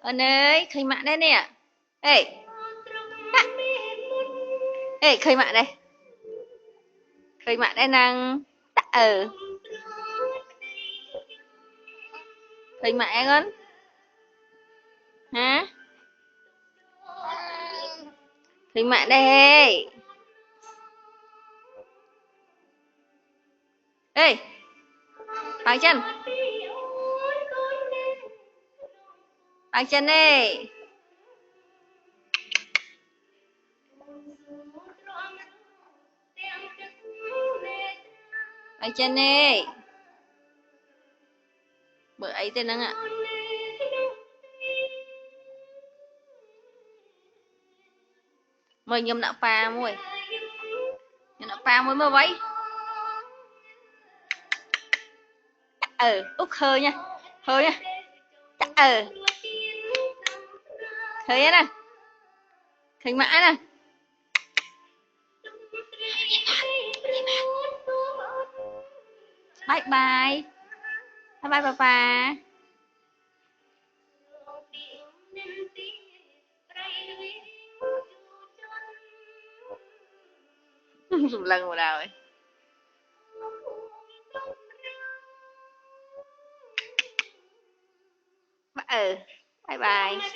Ơn ơi, khơi mạ đây nè. Ê, á, ê, khơi mạ đây. Khơi mạ đây năng. Khơi mạ con. Hả? Khơi mạ đây. Ê, bằng chân. Bằng chân đi. Bằng chân đi. Bữa ấy tên năng ạ. Mời nhầm nạ pha mùi. Nhầm nạ pha mùi mơ váy. Út hơi nha. Hơi nha. Hơi nè. Khơi mạ nè. Bye bye. Bye bye papa. Rụng lần một đầu ấy. Bye bye.